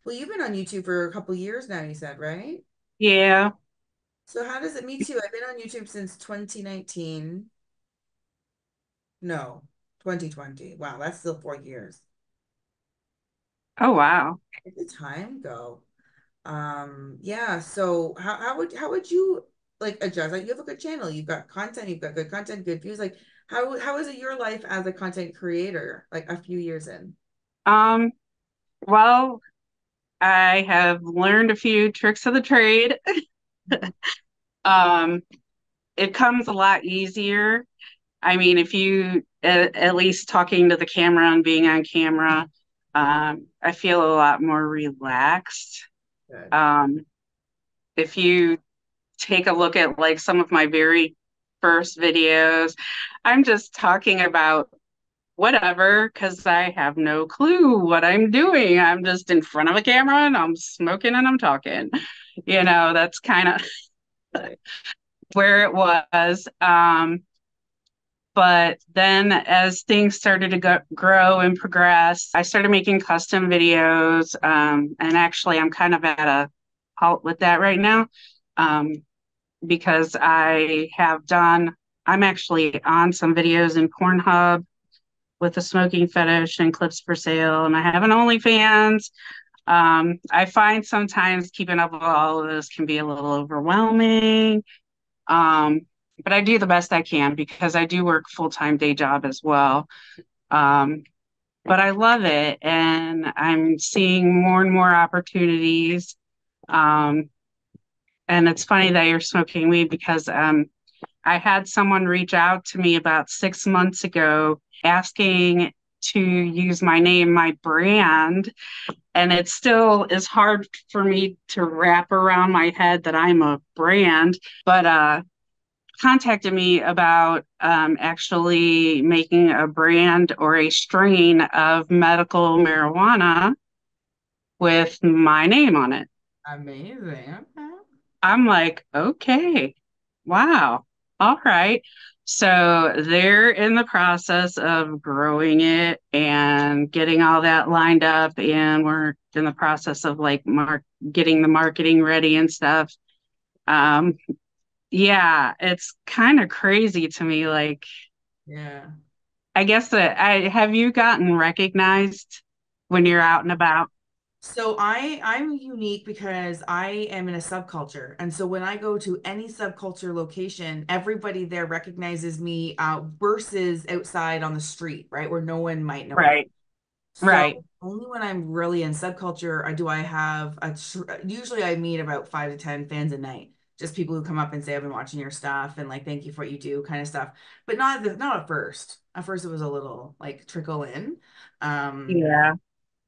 Well, you've been on YouTube for a couple years now, you said, right? Yeah. So how does it me too? I've been on YouTube since 2019. No, 2020. Wow, that's still 4 years. Oh, wow. Where did the time go? Yeah, so how would you like adjust? Like you have a good channel, you've got content, you've got good content, good views. Like how is it your life as a content creator, like a few years in? Um, well, I have learned a few tricks of the trade. Um, it comes a lot easier. I mean, if you at least talking to the camera and being on camera, I feel a lot more relaxed. Good. Um, if you take a look at like some of my very first videos, I'm just talking about whatever because I have no clue what I'm doing. I'm just in front of a camera and I'm smoking and I'm talking. That's kind of Right. where it was. But then as things started to grow and progress, I started making custom videos. And actually, I'm kind of at a halt with that right now um, because I'm actually on some videos in Pornhub with a smoking fetish and clips for sale, and I have an OnlyFans. I find sometimes keeping up with all of this can be a little overwhelming. Um, but I do the best I can because I do work full-time day job as well. Um, but I love it and I'm seeing more and more opportunities. Um, and it's funny that you're smoking weed because I had someone reach out to me about 6 months ago asking to use my name, my brand, and it still is hard for me to wrap around my head that I'm a brand, but contacted me about actually making a brand or a strain of medical marijuana with my name on it. Amazing. Okay. I'm like, okay, wow, all right. So they're in the process of growing it and getting all that lined up, and we're in the process of like getting the marketing ready and stuff. Um, yeah, it's kind of crazy to me. Like, Yeah. I guess that I have you gotten recognized when you're out and about? So I'm unique because I am in a subculture. And so when I go to any subculture location, everybody there recognizes me versus outside on the street, right? Where no one might know me. Right, So right. only when I'm really in subculture do I have usually I meet about 5 to 10 fans a night. Just people who come up and say, I've been watching your stuff and like thank you for what you do kind of stuff. But not at first. At first it was a little like trickle in. Um, Yeah.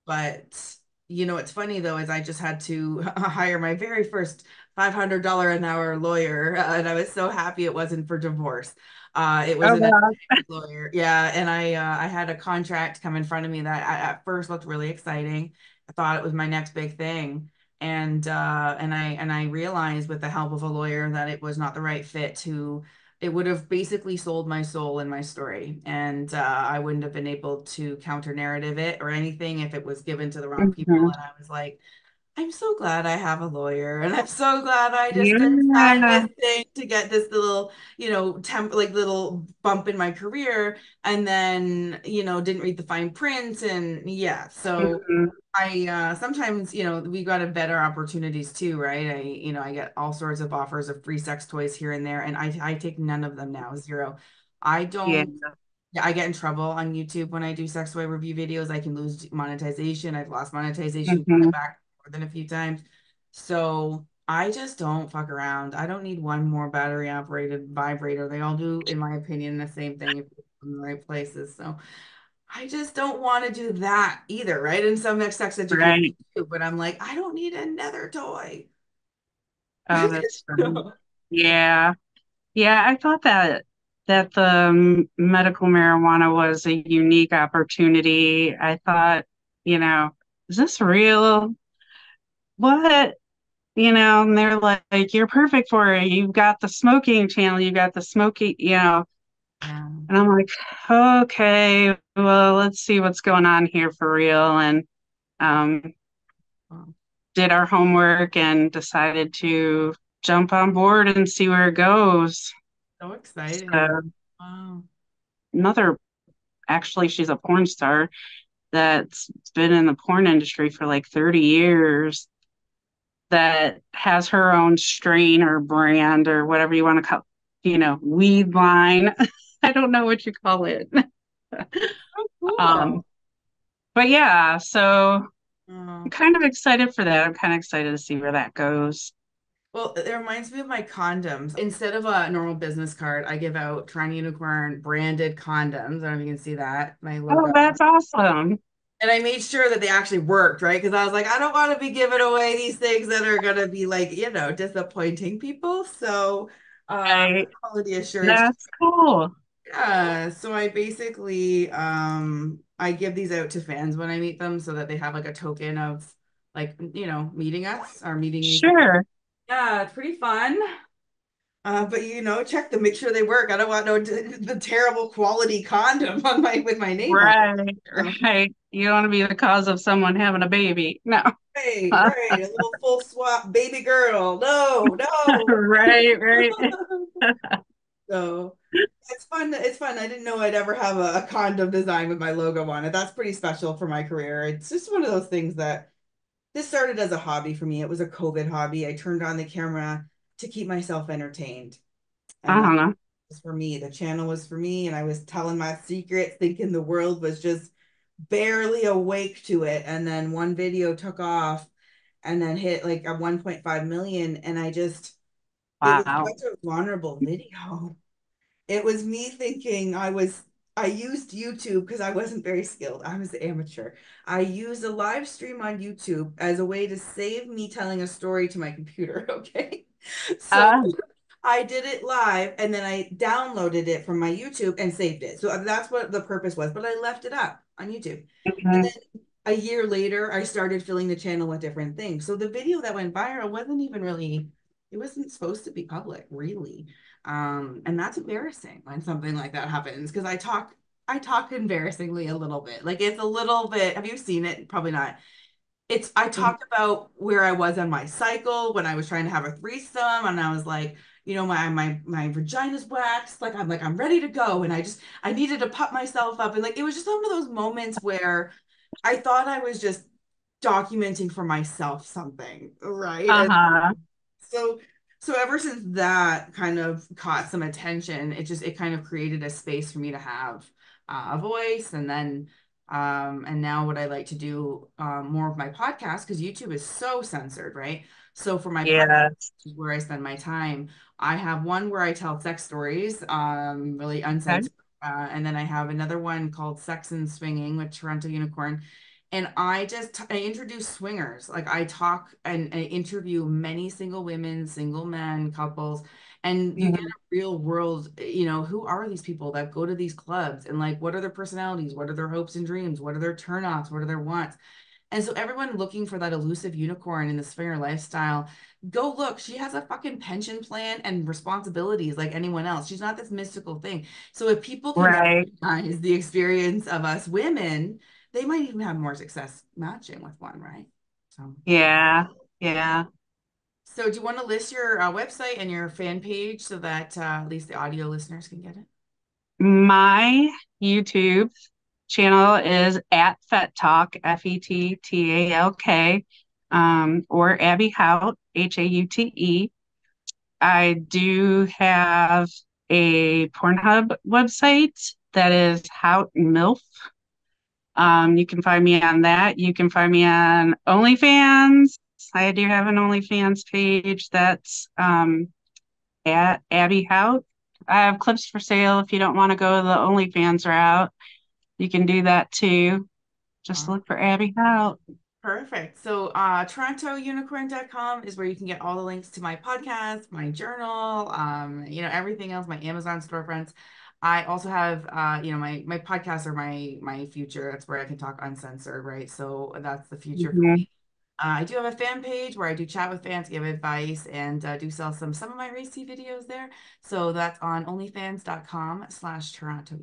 but what's funny though is I just had to hire my very first $500 an hour lawyer, and I was so happy it wasn't for divorce. It was Oh, an wow. estate lawyer, yeah, and I had a contract come in front of me that at first looked really exciting. I thought it was my next big thing, and I realized with the help of a lawyer that it was not the right fit to it would have basically sold my soul in my story. And I wouldn't have been able to counter narrative it or anything if it was given to the wrong people. Mhm. And I was like, I'm so glad I have a lawyer. And I'm so glad I just didn't sign Yeah. this thing to get this little, like little bump in my career. And then, didn't read the fine print. And yeah, so Mhm. I sometimes, we got to better opportunities too, right? I get all sorts of offers of free sex toys here and there, and I take none of them now, zero. I Yeah. don't, yeah, I get in trouble on YouTube when I do sex toy review videos. I can lose monetization. I've lost monetization, got it Mhm. back more than a few times. So I just don't fuck around. I don't need one more battery operated vibrator. They all do, in my opinion, the same thing if you're in the right places. So I just don't want to do that either, right? And some sex education Right. too, but I'm like, I don't need another toy. Oh, that's funny. Yeah. Yeah, I thought that the medical marijuana was a unique opportunity. I thought, you know, is this real? What? And they're like, you're perfect for it. You've got the smoking channel, you got the smoking. Yeah. And I'm like, okay, well, let's see what's going on here for real. And um, Wow. did our homework and decided to jump on board and see where it goes. So exciting. So Wow. another, actually, she's a porn star that's been in the porn industry for like 30 years that has her own strain or brand or whatever you want to call, weed line. I don't know what you call it. So Um, cool. but yeah, so I'm Oh. kind of excited for that. I'm kind of excited to see where that goes. Well, it reminds me of my condoms. Instead of a normal business card, I give out TorontoUnicorn branded condoms. I don't know if you can see that, my Oh, logo. that's awesome. And I made sure that they actually worked, right? Because I was like, I don't want to be giving away these things that are gonna be like, disappointing people. So, Right. quality assurance. That's cool. Yeah. So I basically, I give these out to fans when I meet them, so that they have like a token of like, meeting us or meeting these. Sure. Yeah, it's pretty fun. But check them, make sure they work. I don't want no the terrible quality condom on my with my name on it. Right. Right. You don't want to be the cause of someone having a baby. No. Right, right. A little full swap baby girl. No, no. Right. Right. So it's fun. It's fun. I didn't know I'd ever have a condom design with my logo on it. That's pretty special for my career. It's just one of those things that this started as a hobby for me. It was a COVID hobby. I turned on the camera to keep myself entertained. And that Uh-huh. was for me. The channel was for me. And I was telling my secrets, thinking the world was just barely awake to it. And then one video took off and then hit like a 1.5 million. And it was Wow. such a vulnerable video. It was me thinking I used YouTube because I wasn't very skilled. I was amateur. I used a live stream on YouTube as a way to save me telling a story to my computer. Okay. So Uh, I did it live and then I downloaded it from my YouTube and saved it. So that's what the purpose was, but I left it up on YouTube. And mhm. then a year later, I started filling the channel with different things. So the video that went viral wasn't even really, it wasn't supposed to be public, really. And that's embarrassing when something like that happens because I talk embarrassingly a little bit. Like it's a little bit, have you seen it? Probably not. I talked about where I was on my cycle when I was trying to have a threesome, and I was like, my vagina's waxed, I'm ready to go, and I needed to put myself up, and like it was just one of those moments where I thought I was just documenting for myself something, right? Uh-huh. So so ever since that kind of caught some attention, it kind of created a space for me to have a voice, and now what I like to do more of my podcast because YouTube is so censored, right? So for my podcast, Yes. which is where I spend my time, I have one where I tell sex stories, really Okay. uncensored, and then I have another one called Sex and Swinging with Toronto Unicorn, and I introduce swingers. Like I talk and I interview many single women, single men, couples, and you get Mhm. a real world, who are these people that go to these clubs and like what are their personalities? What are their hopes and dreams? What are their turnoffs? What are their wants? And so everyone looking for that elusive unicorn in the swinger lifestyle, go look. She has a fucking pension plan and responsibilities like anyone else. She's not this mystical thing. So if people can Right. recognize the experience of us women, they might even have more success matching with one, right? So, Yeah. Yeah. so do you want to list your website and your fan page so that at least the audio listeners can get it? My YouTube channel is at Fet Talk, FETTALK, or Abby Haute, HAUTE. I do have a Pornhub website that is Haute MILF. You can find me on that. You can find me on OnlyFans. I do have an OnlyFans page that's at Abby Hout. I have clips for sale if you don't want to go the OnlyFans route. You can do that too. Just look for Abby Hout. Perfect. So, TorontoUnicorn.com is where you can get all the links to my podcast, my journal, everything else, my Amazon storefronts. I also have, my podcasts are my future. That's where I can talk uncensored, right? So that's the future for Mhm. me. I do have a fan page where I do chat with fans, give advice, and do sell some of my racy videos there. So that's on onlyfans.com/Toronto.